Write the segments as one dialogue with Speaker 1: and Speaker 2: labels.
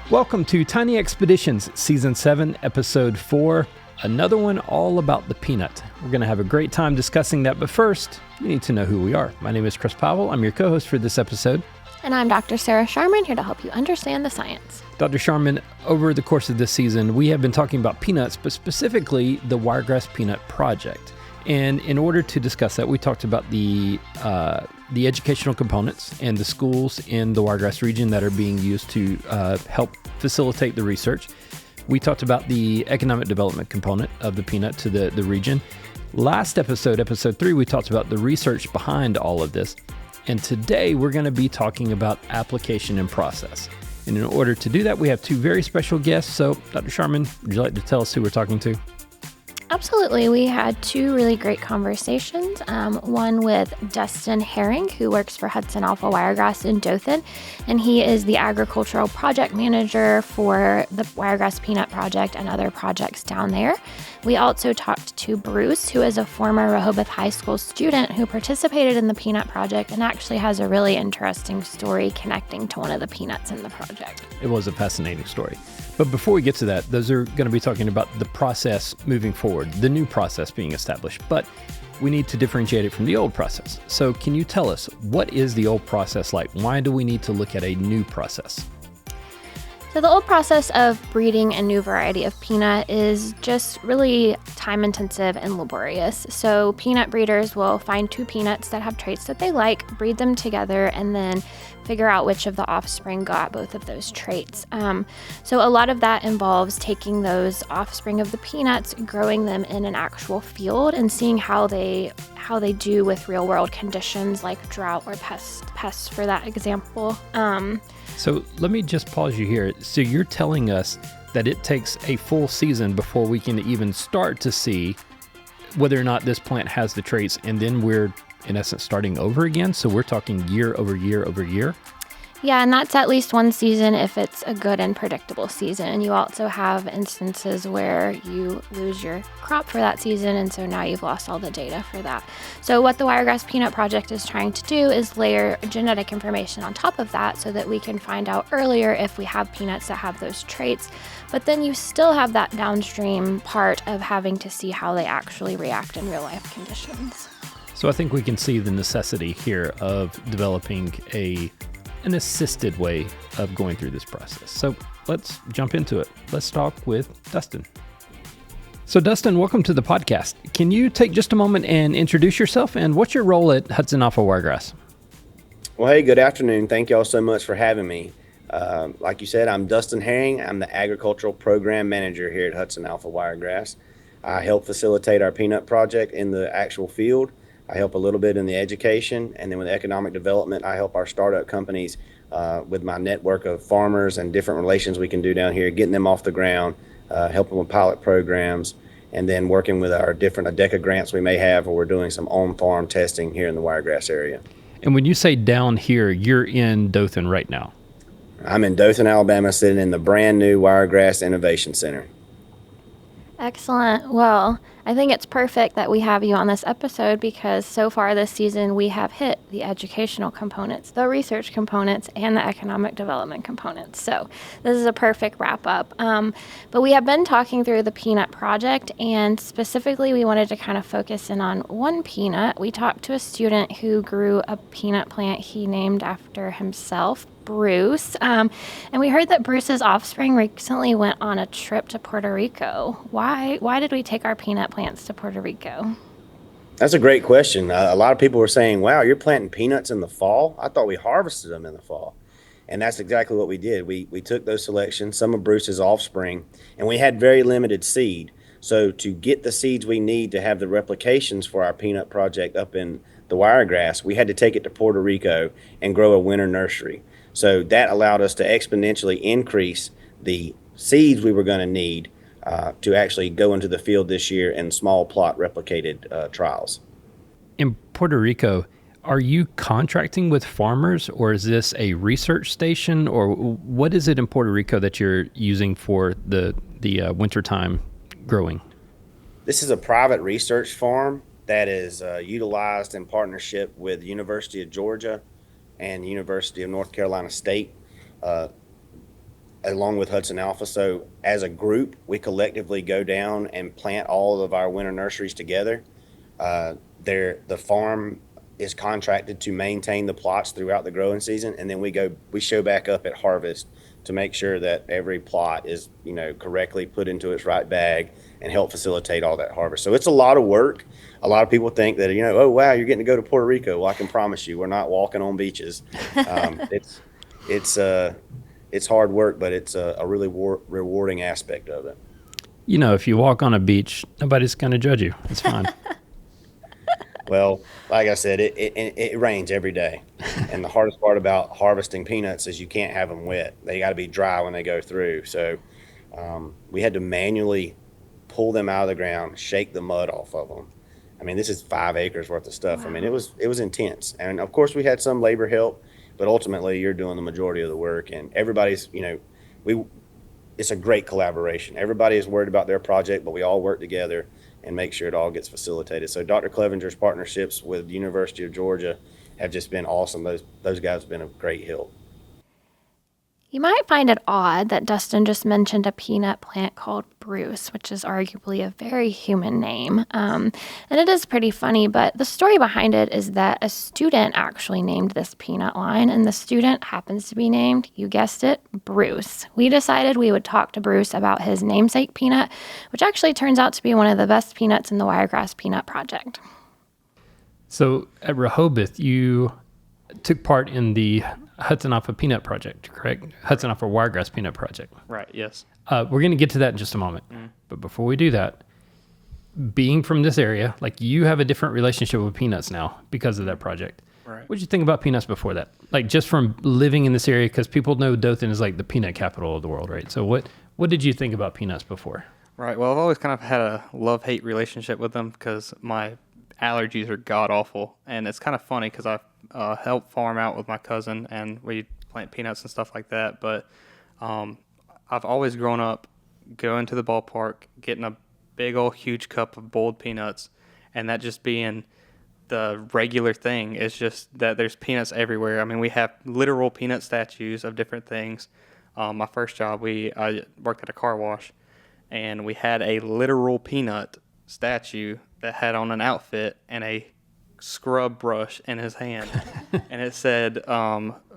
Speaker 1: Welcome to Tiny Expeditions, Season 7, Episode 4, another one all about the peanut. We're going to have a great time discussing that, but first, you need to know who we are. My name is Chris Powell. I'm your co-host for this episode.
Speaker 2: And I'm Dr. Sarah Sharman, here to help you understand the science.
Speaker 1: Dr. Sharman, over the course of this season, we have been talking about peanuts, but specifically the Wiregrass Peanut Project. And in order to discuss that, we talked about the educational components and the schools in the Wiregrass region that are being used to help facilitate the research. We talked about the economic development component of the peanut to the region. Last episode, episode 3, we talked about the research behind all of this. And today we're going to be talking about application and process. And in order to do that, we have two very special guests. So, Dr. Sharman, would you like to tell us who we're talking to?
Speaker 2: Absolutely. We had two really great conversations. One with Dustin Herring, who works for HudsonAlpha Wiregrass in Dothan, and he is the agricultural project manager for the Wiregrass Peanut Project and other projects down there. We also talked to Bruce, who is a former Rehoboth High School student who participated in the peanut project and actually has a really interesting story connecting to one of the peanuts in the project.
Speaker 1: It was a fascinating story. But before we get to that, those are going to be talking about the process moving forward, the new process being established. But we need to differentiate it from the old process. So can you tell us, what is the old process like? Why do we need to look at a new process?
Speaker 2: So the old process of breeding a new variety of peanut is just really time intensive and laborious. So peanut breeders will find two peanuts that have traits that they like, breed them together, and then figure out which of the offspring got both of those traits. So a lot of that involves taking those offspring of the peanuts, growing them in an actual field, and seeing how they do with real world conditions like drought or pests for that example.
Speaker 1: So let me just pause you here. So you're telling us that it takes a full season before we can even start to see whether or not this plant has the traits, and then we're in essence starting over again. So we're talking year over year over year.
Speaker 2: Yeah, and that's at least one season if it's a good and predictable season. You also have instances where you lose your crop for that season, and so now you've lost all the data for that. So what the Wiregrass Peanut Project is trying to do is layer genetic information on top of that so that we can find out earlier if we have peanuts that have those traits. But then you still have that downstream part of having to see how they actually react in real life conditions.
Speaker 1: So I think we can see the necessity here of developing an assisted way of going through this process. So let's jump into it. Let's talk with Dustin. So Dustin, welcome to the podcast. Can you take just a moment and introduce yourself, and what's your role at HudsonAlpha Wiregrass?
Speaker 3: Well, hey, good afternoon. Thank you all so much for having me. Like you said, I'm Dustin Herring. I'm the agricultural program manager here at HudsonAlpha Wiregrass. I help facilitate our peanut project in the actual field. I help a little bit in the education, and then with economic development, I help our startup companies with my network of farmers and different relations we can do down here, getting them off the ground, helping with pilot programs, and then working with our different ADECA grants we may have where we're doing some on-farm testing here in the Wiregrass area.
Speaker 1: And when you say down here, you're in Dothan right now.
Speaker 3: I'm in Dothan, Alabama, sitting in the brand new Wiregrass Innovation Center.
Speaker 2: Excellent. Well, I think it's perfect that we have you on this episode because so far this season we have hit the educational components, the research components, and the economic development components. So this is a perfect wrap up. But we have been talking through the peanut project, and specifically we wanted to kind of focus in on one peanut. We talked to a student who grew a peanut plant he named after himself, Bruce. And we heard that Bruce's offspring recently went on a trip to Puerto Rico. Why did we take our peanut plants to Puerto Rico?
Speaker 3: That's a great question. A lot of people were saying, wow, you're planting peanuts in the fall? I thought we harvested them in the fall. And that's exactly what we did. We took those selections, some of Bruce's offspring, and we had very limited seed. So to get the seeds we need to have the replications for our peanut project up in the Wiregrass, we had to take it to Puerto Rico and grow a winter nursery. So that allowed us to exponentially increase the seeds we were going to need to actually go into the field this year in small plot replicated trials.
Speaker 1: In Puerto Rico, are you contracting with farmers, or is this a research station, or what is it in Puerto Rico that you're using for the wintertime growing?
Speaker 3: This is a private research farm that is utilized in partnership with the University of Georgia and University of North Carolina State. along with Hudson Alpha. So as a group, we collectively go down and plant all of our winter nurseries together. The farm is contracted to maintain the plots throughout the growing season, and then we show back up at harvest to make sure that every plot is, correctly put into its right bag and help facilitate all that harvest. So it's a lot of work. A lot of people think that, oh wow, you're getting to go to Puerto Rico. Well, I can promise you, we're not walking on beaches. It's hard work, but it's a really rewarding aspect of it.
Speaker 1: If you walk on a beach, nobody's going to judge you. It's fine.
Speaker 3: Well, like I said, it rains every day. And the hardest part about harvesting peanuts is you can't have them wet. They got to be dry when they go through. So we had to manually pull them out of the ground, shake the mud off of them. I mean, this is 5 acres worth of stuff. Wow. I mean, it was intense. And of course we had some labor help, but ultimately you're doing the majority of the work, and everybody's, it's a great collaboration. Everybody is worried about their project, but we all work together and make sure it all gets facilitated. So Dr. Clevenger's partnerships with the University of Georgia have just been awesome. Those guys have been a great help.
Speaker 2: You might find it odd that Dustin just mentioned a peanut plant called Bruce, which is arguably a very human name. And it is pretty funny, but the story behind it is that a student actually named this peanut line, and the student happens to be named, you guessed it, Bruce. We decided we would talk to Bruce about his namesake peanut, which actually turns out to be one of the best peanuts in the Wiregrass Peanut Project.
Speaker 1: So at Rehoboth, you took part in the HudsonAlpha Peanut Project, correct? HudsonAlpha Wiregrass Peanut Project.
Speaker 4: Right, yes.
Speaker 1: We're going to get to that in just a moment. But before we do that, being from this area, like, you have a different relationship with peanuts now because of that project.
Speaker 4: Right.
Speaker 1: What did you think about peanuts before that? Like, just from living in this area, because people know Dothan is like the peanut capital of the world, right? So what did you think about peanuts before?
Speaker 4: Right, well, I've always kind of had a love-hate relationship with them because my allergies are god-awful. And it's kind of funny because I help farm out with my cousin, and we plant peanuts and stuff like that. But I've always grown up going to the ballpark, getting a big old huge cup of boiled peanuts, and that just being the regular thing. It's just that there's peanuts everywhere. I mean, we have literal peanut statues of different things. My first job, I worked at a car wash, and we had a literal peanut statue that had on an outfit and a scrub brush in his hand, and it said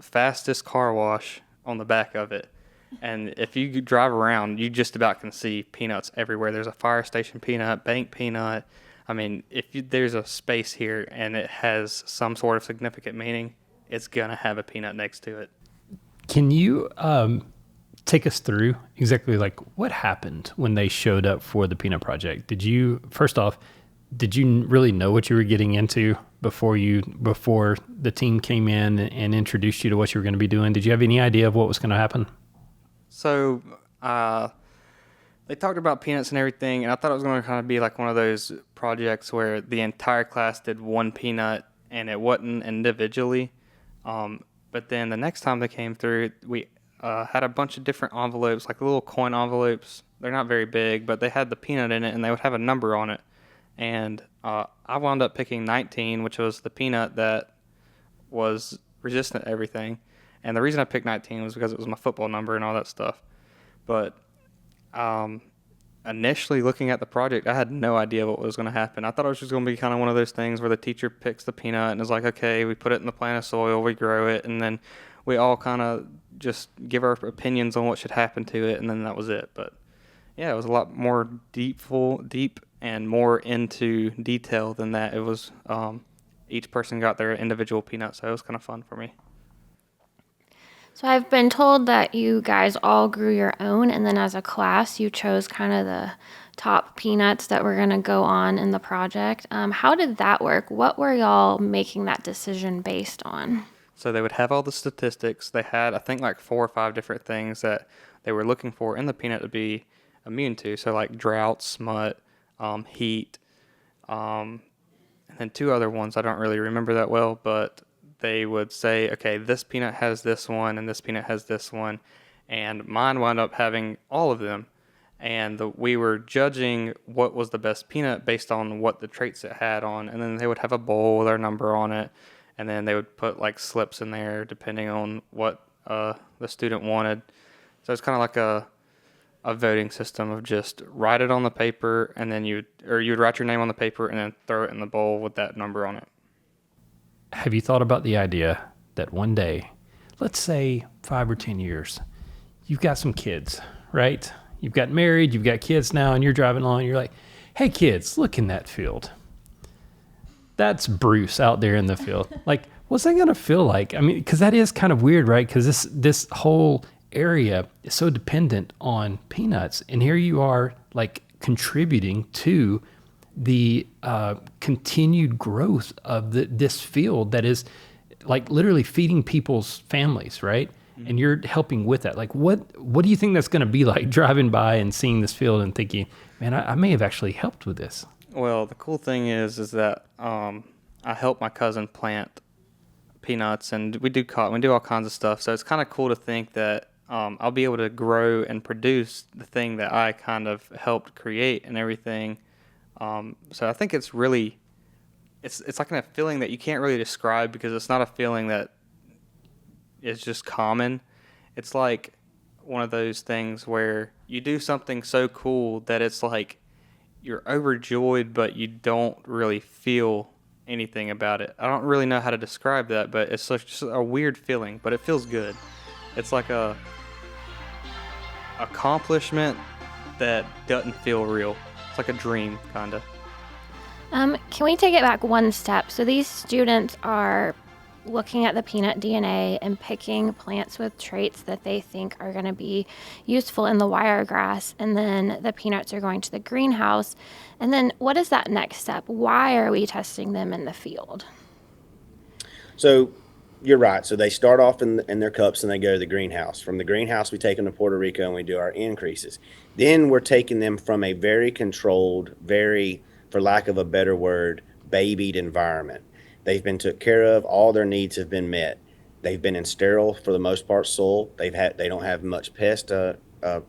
Speaker 4: fastest car wash on the back of it. And if you drive around, you just about can see peanuts everywhere. There's a fire station peanut, bank peanut. I mean, there's a space here and it has some sort of significant meaning, it's gonna have a peanut next to it.
Speaker 1: Can you take us through exactly like what happened when they showed up for the Peanut Project? Did you really know what you were getting into before the team came in and introduced you to what you were going to be doing? Did you have any idea of what was going to happen?
Speaker 4: So they talked about peanuts and everything, and I thought it was going to kind of be like one of those projects where the entire class did one peanut and it wasn't individually. But then the next time they came through, we had a bunch of different envelopes, like little coin envelopes. They're not very big, but they had the peanut in it, and they would have a number on it. And I wound up picking 19, which was the peanut that was resistant to everything. And the reason I picked 19 was because it was my football number and all that stuff. But initially looking at the project, I had no idea what was going to happen. I thought it was just going to be kind of one of those things where the teacher picks the peanut and is like, okay, we put it in the plant of soil, we grow it, and then we all kind of just give our opinions on what should happen to it, and then that was it. But yeah, it was a lot more deep and more into detail than that. It was each person got their individual peanut, so it was kind of fun for me.
Speaker 2: So I've been told that you guys all grew your own, and then as a class, you chose kind of the top peanuts that were going to go on in the project. How did that work? What were y'all making that decision based on?
Speaker 4: So they would have all the statistics. They had, I think, like 4 or 5 different things that they were looking for in the peanut to be immune to. So like drought, smut, heat, and then 2 other ones I don't really remember that well, but they would say, okay, this peanut has this one and this peanut has this one, and mine wound up having all of them. And we were judging what was the best peanut based on what the traits it had on, and then they would have a bowl with our number on it, and then they would put like slips in there depending on what the student wanted. So it's kind of like a voting system of just write it on the paper, and then you'd write your name on the paper and then throw it in the bowl with that number on it.
Speaker 1: Have you thought about the idea that one day, let's say 5 or 10 years, you've got some kids, right? You've got married, you've got kids now, and you're driving along, and you're like, hey kids, look in that field. That's Bruce out there in the field. Like, what's that going to feel like? I mean, because that is kind of weird, right? Because this whole area is so dependent on peanuts. And here you are, like, contributing to the continued growth of this field that is, like, literally feeding people's families, right? Mm-hmm. And you're helping with that. Like, what do you think that's going to be like driving by and seeing this field and thinking, man, I may have actually helped with this?
Speaker 4: Well, the cool thing is that I help my cousin plant peanuts, and we do cotton, we do all kinds of stuff. So it's kind of cool to think that I'll be able to grow and produce the thing that I kind of helped create and everything. So I think it's really, it's like a feeling that you can't really describe, because it's not a feeling that is just common. It's like one of those things where you do something so cool that it's like you're overjoyed, but you don't really feel anything about it. I don't really know how to describe that, but it's just a weird feeling, but it feels good. It's like a accomplishment that doesn't feel real. It's like a dream, kind of.
Speaker 2: Can we take it back one step? So these students are looking at the peanut DNA and picking plants with traits that they think are going to be useful in the wiregrass, and then the peanuts are going to the greenhouse. And then what is that next step? Why are we testing them in the field?
Speaker 3: So you're right. So they start off in their cups and they go to the greenhouse. From the greenhouse, we take them to Puerto Rico and we do our increases. Then we're taking them from a very controlled, very, for lack of a better word, babied environment. They've been took care of. All their needs have been met. They've been in sterile, for the most part, soil. They don't have much pest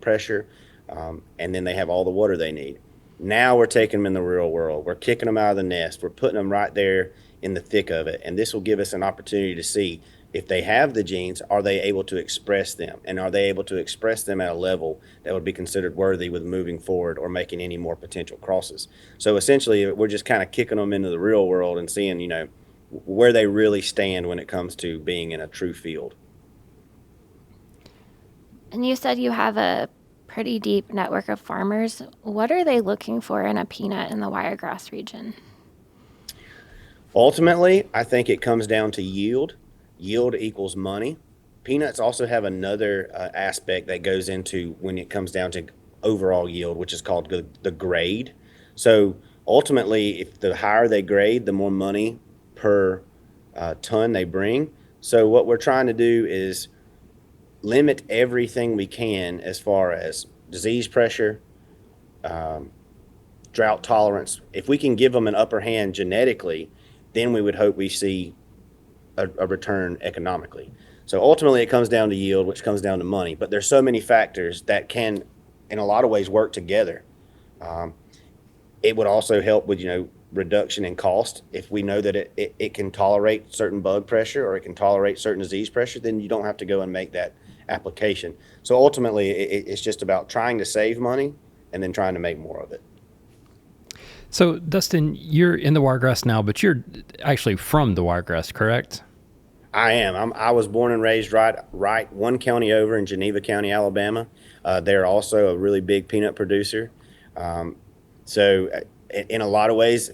Speaker 3: pressure, and then they have all the water they need. Now we're taking them in the real world. We're kicking them out of the nest. We're putting them right there in the thick of it, and this will give us an opportunity to see if they have the genes, are they able to express them, and are they able to express them at a level that would be considered worthy with moving forward or making any more potential crosses. So essentially, we're just kind of kicking them into the real world and seeing, where they really stand when it comes to being in a true field.
Speaker 2: And you said you have a pretty deep network of farmers. What are they looking for in a peanut in the Wiregrass region?
Speaker 3: Ultimately, I think it comes down to yield. Yield equals money. Peanuts also have another aspect that goes into when it comes down to overall yield, which is called the grade. So ultimately, if the higher they grade, the more money per ton they bring. So what we're trying to do is limit everything we can as far as disease pressure, drought tolerance. If we can give them an upper hand genetically, then we would hope we see a return economically. So ultimately it comes down to yield, which comes down to money, but there's so many factors that can in a lot of ways work together. It would also help with reduction in cost. If we know that it can tolerate certain bug pressure or it can tolerate certain disease pressure, then you don't have to go and make that application. So ultimately it's just about trying to save money and then trying to make more of it.
Speaker 1: So Dustin, you're in the Wiregrass now, but you're actually from the Wiregrass, correct?
Speaker 3: I am. I was born and raised right one county over in Geneva County, Alabama. They're also a really big peanut producer. So in a lot of ways,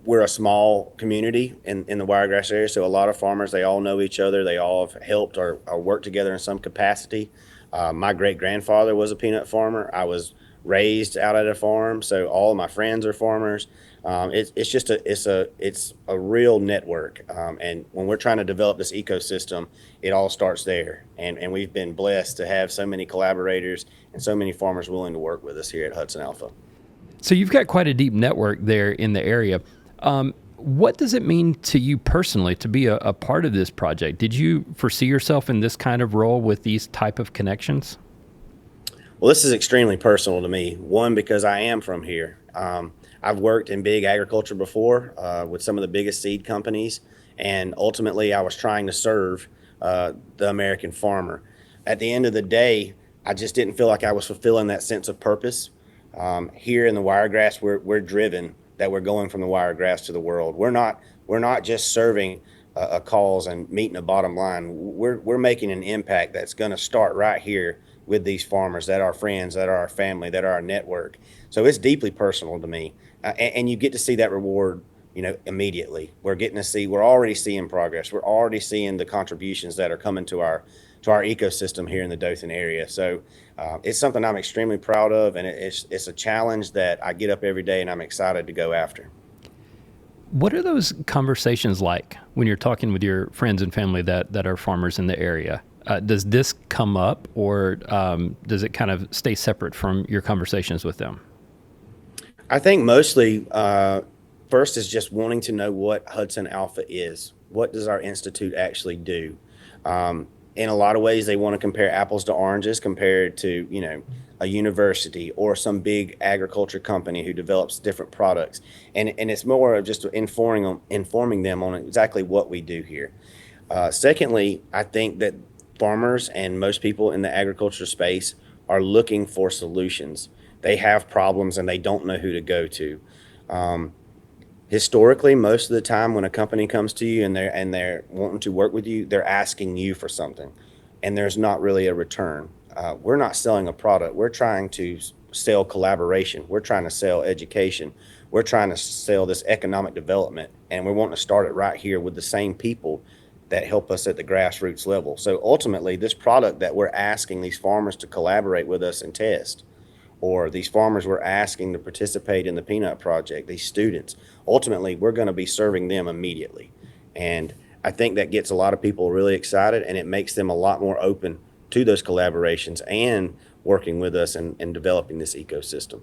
Speaker 3: we're a small community in the Wiregrass area. So a lot of farmers, they all know each other. They all have helped or worked together in some capacity. My great-grandfather was a peanut farmer. I was raised out at a farm, so all of my friends are farmers. It's a real network, and when we're trying to develop this ecosystem, it all starts there. And we've been blessed to have so many collaborators and so many farmers willing to work with us here at Hudson Alpha.
Speaker 1: So you've got quite a deep network there in the area. What does it mean to you personally to be a part of this project? Did you foresee yourself in this kind of role with these type of connections?
Speaker 3: Well, this is extremely personal to me. One, because I am from here. I've worked in big agriculture before with some of the biggest seed companies, and ultimately I was trying to serve the American farmer. at the end of the day, I just didn't feel like I was fulfilling that sense of purpose. Here in the Wiregrass, we're driven that we're going from the Wiregrass to the world. We're not just serving a cause and meeting a bottom line. We're making an impact that's going to start right here with these farmers that are our friends, that are our family, that are our network. So it's deeply personal to me, and you get to see that reward, immediately. We're already seeing progress. We're already seeing the contributions that are coming to our ecosystem here in the Dothan area. So it's something I'm extremely proud of, and it's a challenge that I get up every day and I'm excited to go after.
Speaker 1: What are those conversations like when you're talking with your friends and family that are farmers in the area? Does this come up, or does it kind of stay separate from your conversations with them?
Speaker 3: I think mostly first is just wanting to know what Hudson Alpha is. What does our institute actually do? In a lot of ways, they want to compare apples to oranges compared to, a university or some big agriculture company who develops different products. And it's more of just informing them on exactly what we do here. Secondly, I think that farmers and most people in the agriculture space are looking for solutions. They have problems and they don't know who to go to. Historically, most of the time when a company comes to you and they're wanting to work with you, they're asking you for something, and there's not really a return. We're not selling a product. We're trying to sell collaboration. We're trying to sell education. We're trying to sell this economic development, and we're wanting to start it right here with the same people that help us at the grassroots level. So ultimately, this product that we're asking these farmers to collaborate with us and test, or these farmers we're asking to participate in the peanut project, these students, ultimately we're going to be serving them immediately. And I think that gets a lot of people really excited, and it makes them a lot more open to those collaborations and working with us and developing this ecosystem.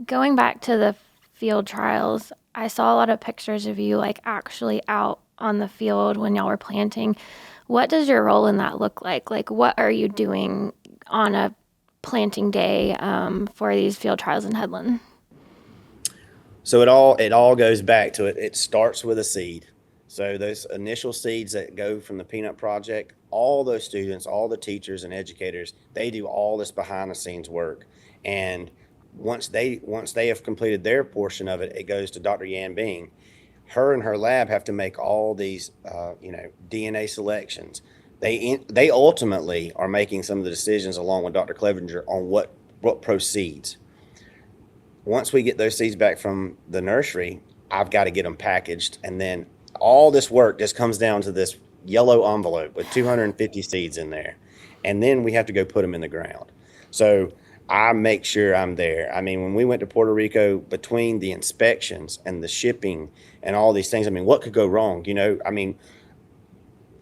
Speaker 2: Going back to the field trials, I saw a lot of pictures of you actually out on the field when y'all were planting. What does your role in that look like? What are you doing on a planting day for these field trials in Headland?
Speaker 3: So it all goes back to it. It starts with a seed. So those initial seeds that go from the peanut project, all those students, all the teachers and educators, they do all this behind the scenes work. And once they have completed their portion of it, it goes to Dr. Yan Bing. Her and her lab have to make all these DNA selections. They ultimately are making some of the decisions along with Dr. Clevenger on what proceeds. Once we get those seeds back from the nursery, I've got to get them packaged, and then all this work just comes down to this yellow envelope with 250 seeds in there, and then we have to go put them in the ground. So I make sure I'm there. I mean, when we went to Puerto Rico, between the inspections and the shipping and all these things, what could go wrong?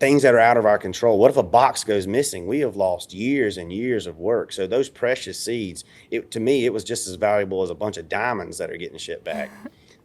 Speaker 3: Things that are out of our control. What if a box goes missing? We have lost years and years of work. So those precious seeds, to me, it was just as valuable as a bunch of diamonds that are getting shipped back.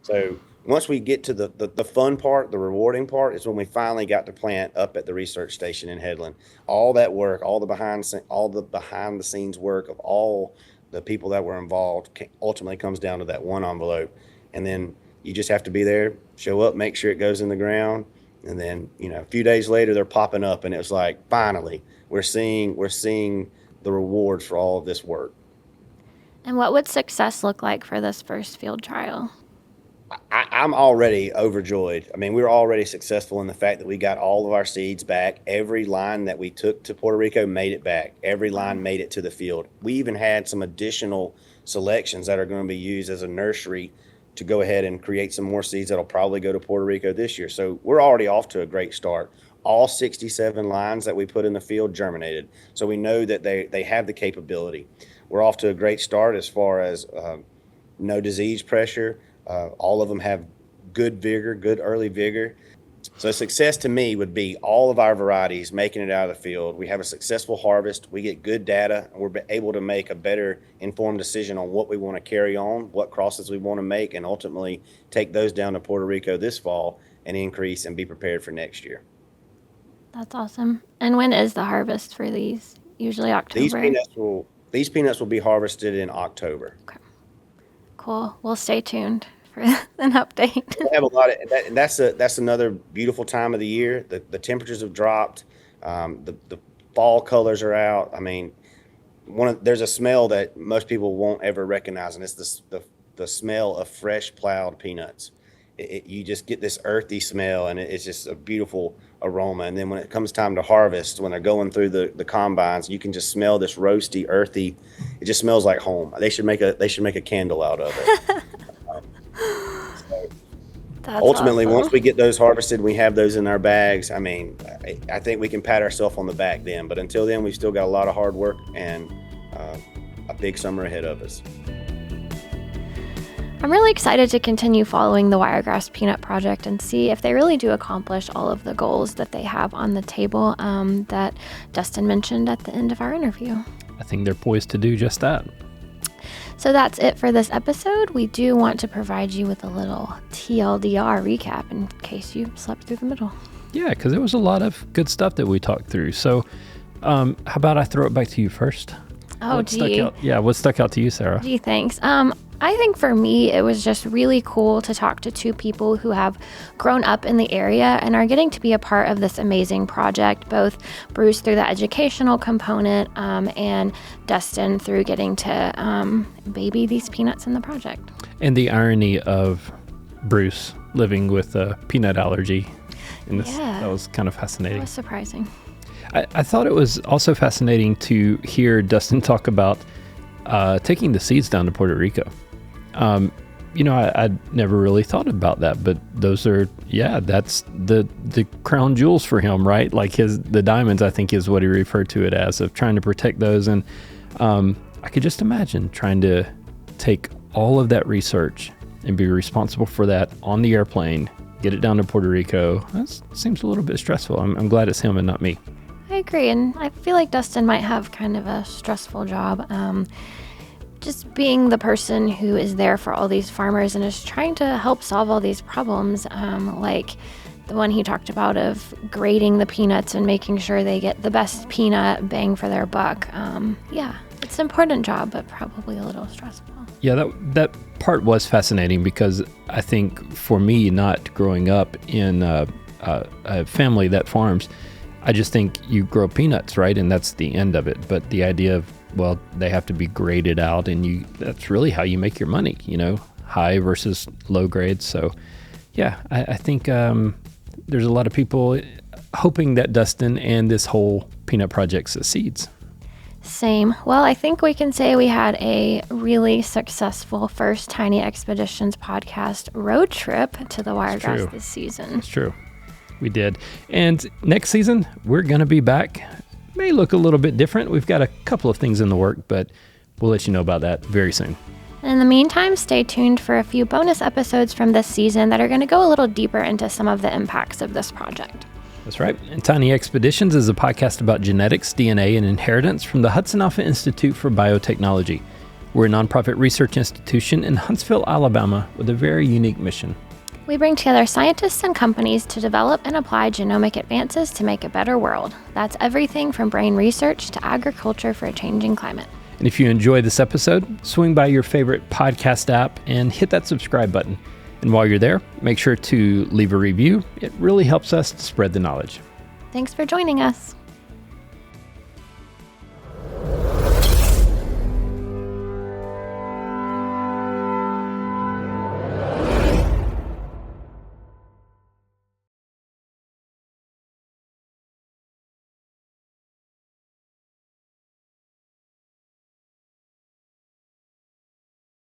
Speaker 3: So once we get to the fun part, the rewarding part, is when we finally got to plant up at the research station in Headland. All that work, all the behind the scenes work of all the people that were involved ultimately comes down to that one envelope. And then you just have to be there, show up, make sure it goes in the ground. And then, a few days later, they're popping up, and it was like, finally, we're seeing the rewards for all of this work.
Speaker 2: And what would success look like for this first field trial?
Speaker 3: I'm already overjoyed. We were already successful in the fact that we got all of our seeds back. Every line that we took to Puerto Rico made it back. Every line made it to the field. We even had some additional selections that are going to be used as a nursery to go ahead and create some more seeds that'll probably go to Puerto Rico this year. So we're already off to a great start. All 67 lines that we put in the field germinated. So we know that they have the capability. We're off to a great start as far as no disease pressure. All of them have good vigor, good early vigor. So success to me would be all of our varieties making it out of the field. We have a successful harvest. We get good data, and we're able to make a better informed decision on what we want to carry on, what crosses we want to make, and ultimately take those down to Puerto Rico this fall and increase and be prepared for next year.
Speaker 2: That's awesome. And when is the harvest for these? Usually October?
Speaker 3: These peanuts will be harvested in October.
Speaker 2: Okay. Cool. We'll stay tuned for an update.
Speaker 3: We have a lot of that's another beautiful time of the year. The temperatures have dropped. The fall colors are out. I mean, there's a smell that most people won't ever recognize, and it's the smell of fresh plowed peanuts. You just get this earthy smell, and it's just a beautiful aroma. And then when it comes time to harvest, when they're going through the combines, you can just smell this roasty, earthy. It just smells like home. They should make a candle out of it.
Speaker 2: That's
Speaker 3: Ultimately,
Speaker 2: awesome.
Speaker 3: once we get those harvested, we have those in our bags. I mean, I think we can pat ourselves on the back then. But until then, we've still got a lot of hard work and a big summer ahead of us.
Speaker 2: I'm really excited to continue following the Wiregrass Peanut Project and see if they really do accomplish all of the goals that they have on the table that Dustin mentioned at the end of our interview.
Speaker 1: I think they're poised to do just that.
Speaker 2: So that's it for this episode. We do want to provide you with a little TLDR recap in case you slept through the middle.
Speaker 1: Yeah, because there was a lot of good stuff that we talked through. So how about I throw it back to you first?
Speaker 2: Oh, gee.
Speaker 1: What stuck out to you, Sarah?
Speaker 2: Gee, thanks. I think for me, it was just really cool to talk to two people who have grown up in the area and are getting to be a part of this amazing project, both Bruce through the educational component and Dustin through getting to baby these peanuts in the project.
Speaker 1: And the irony of Bruce living with a peanut allergy. That was kind of fascinating.
Speaker 2: That was surprising.
Speaker 1: I thought it was also fascinating to hear Dustin talk about taking the seeds down to Puerto Rico. I'd never really thought about that, but those are, that's the crown jewels for him, right? Like the diamonds, I think is what he referred to it as, of trying to protect those. And I could just imagine trying to take all of that research and be responsible for that on the airplane, get it down to Puerto Rico. That seems a little bit stressful. I'm glad it's him and not me.
Speaker 2: I agree, and I feel like Dustin might have kind of a stressful job. Just being the person who is there for all these farmers and is trying to help solve all these problems, like the one he talked about of grading the peanuts and making sure they get the best peanut bang for their buck. It's an important job, but probably a little stressful.
Speaker 1: Yeah, that part was fascinating because I think for me, not growing up in a family that farms, I just think you grow peanuts, right? And that's the end of it. But the idea of, they have to be graded out, and that's really how you make your money, high versus low grades. So, I think there's a lot of people hoping that Dustin and this whole peanut project succeeds.
Speaker 2: Same. Well, I think we can say we had a really successful first Tiny Expeditions podcast road trip to the Wiregrass this season.
Speaker 1: That's true. We did. And next season, we're going to be back. May look a little bit different. We've got a couple of things in the work, but we'll let you know about that very soon.
Speaker 2: In the meantime, stay tuned for a few bonus episodes from this season that are going to go a little deeper into some of the impacts of this project.
Speaker 1: That's right. And Tiny Expeditions is a podcast about genetics, DNA, and inheritance from the HudsonAlpha Institute for Biotechnology. We're a nonprofit research institution in Huntsville, Alabama, with a very unique mission.
Speaker 2: We bring together scientists and companies to develop and apply genomic advances to make a better world. That's everything from brain research to agriculture for a changing climate.
Speaker 1: And if you enjoy this episode, swing by your favorite podcast app and hit that subscribe button. And while you're there, make sure to leave a review. It really helps us to spread the knowledge.
Speaker 2: Thanks for joining us.